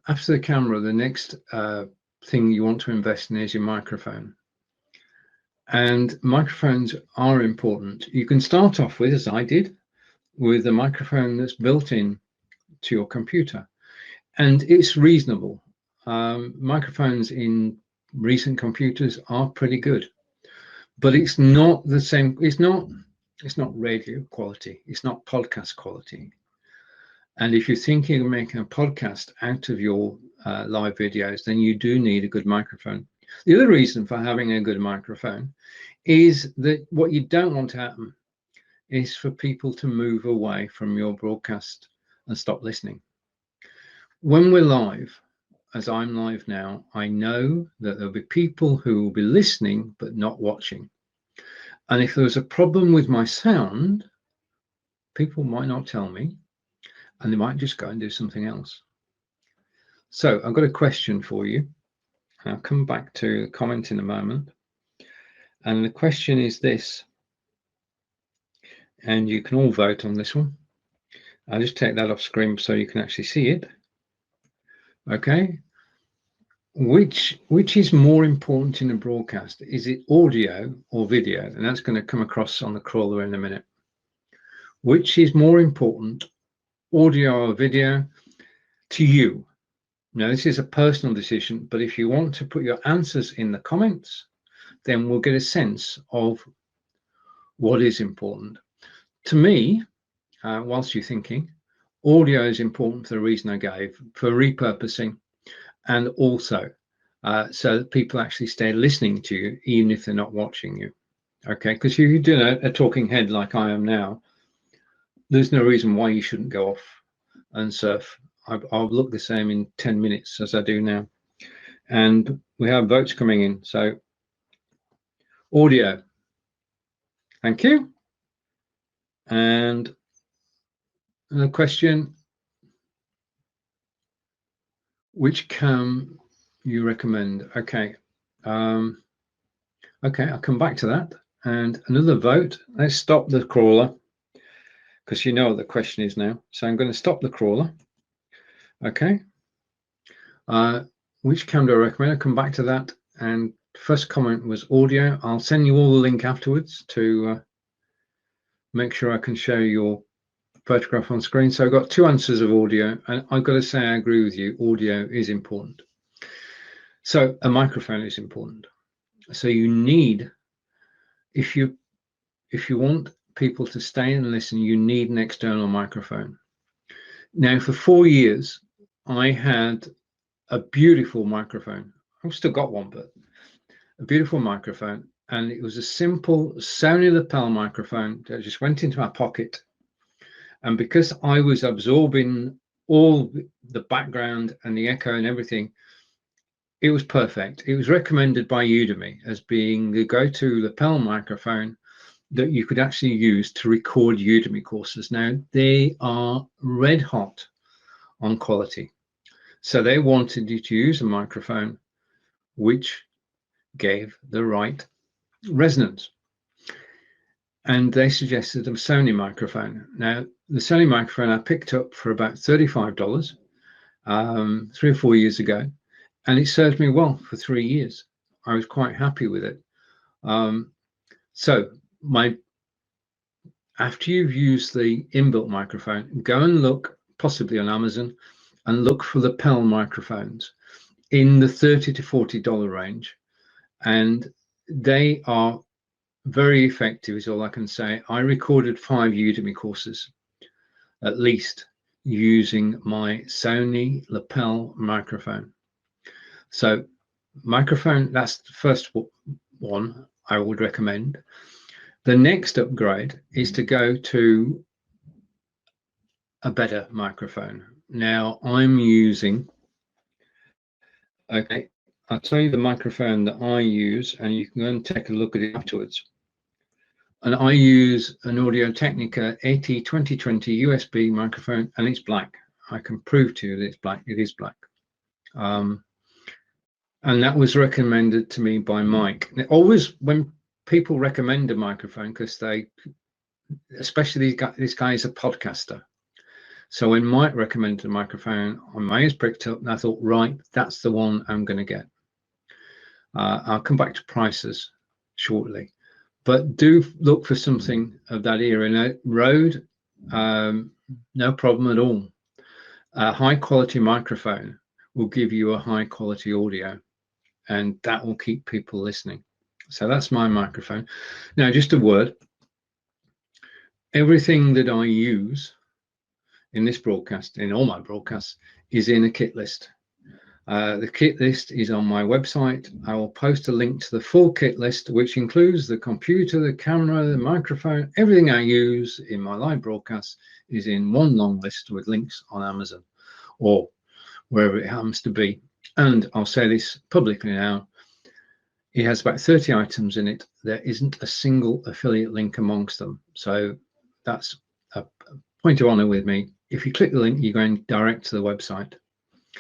after the camera, the next thing you want to invest in is your microphone. And microphones are important. You can start off with, as I did, with a microphone that's built in to your computer, and it's reasonable. Microphones in recent computers are pretty good, but it's not the same. It's not radio quality. It's not podcast quality. And if you're thinking of making a podcast out of your live videos, then you do need a good microphone. The other reason for having a good microphone is that what you don't want to happen is for people to move away from your broadcast and stop listening. When we're live, as I'm live now, I know that there'll be people who will be listening but not watching. And if there's a problem with my sound, people might not tell me, and they might just go and do something else. So I've got a question for you. I'll come back to the comment in a moment. And the question is this, and you can all vote on this one. I'll just take that off screen so you can actually see it. Okay. Which is more important in a broadcast? Is it audio or video? And that's going to come across on the crawler in a minute. Which is more important, audio or video, to you? Now, this is a personal decision, but if you want to put your answers in the comments, then we'll get a sense of what is important. To me, whilst you're thinking, audio is important for the reason I gave, for repurposing, and also so that people actually stay listening to you, even if they're not watching you. Okay, because if you're doing a talking head like I am now, there's no reason why you shouldn't go off and surf. I'll look the same in 10 minutes as I do now. And we have votes coming in. So audio, thank you. And the question, which cam you recommend? Okay. Okay, I'll come back to that. And another vote. Let's stop the crawler, because you know what the question is now. So I'm going to stop the crawler. Okay. Which cam do I recommend? I'll come back to that. And first comment was audio. I'll send you all the link afterwards to make sure I can show your photograph on screen. So I've got two answers of audio, and I've got to say I agree with you. Audio is important. So a microphone is important. So you need, if you want people to stay and listen, you need an external microphone. Now, for 4 years, I had a beautiful microphone. I've still got one, but a beautiful microphone. And it was a simple Sony lapel microphone that just went into my pocket. And because I was absorbing all the background and the echo and everything, it was perfect. It was recommended by Udemy as being the go-to lapel microphone that you could actually use to record Udemy courses. Now, they are red hot on quality. So they wanted you to use a microphone which gave the right resonance. And they suggested a Sony microphone. Now, the Sony microphone I picked up for about $35 3 or 4 years ago, and it served me well for 3 years. I was quite happy with it. So after you've used the inbuilt microphone, go and look possibly on Amazon and look for the lapel microphones in the $30 to $40 range, and they are very effective is all I can say. I recorded 5 Udemy courses at least using my Sony lapel microphone. So microphone, that's the first one I would recommend. The next upgrade is to go to a better microphone. Now I'm using, okay, I'll tell you the microphone that I use, and you can go and take a look at it afterwards. And I use an Audio-Technica AT2020 USB microphone, and it's black. I can prove to you that it's black. It is black. And that was recommended to me by Mike. Always when people recommend a microphone, because they, especially this guy is a podcaster. So when Mike recommended a microphone, my ears pricked up and I thought, right, that's the one I'm going to get. I'll come back to prices shortly, but do look for something of that era. Now, Rode, no problem at all. A high quality microphone will give you a high quality audio, and that will keep people listening. So that's my microphone. Now, just a word. Everything that I use in this broadcast, in all my broadcasts, is in a kit list. The kit list is on my website. I will post a link to the full kit list, which includes the computer, the camera, the microphone. Everything I use in my live broadcasts is in one long list with links on Amazon or wherever it happens to be. And I'll say this publicly now, it has about 30 items in it. There isn't a single affiliate link amongst them. So that's a point of honor with me. If you click the link, you're going direct to the website.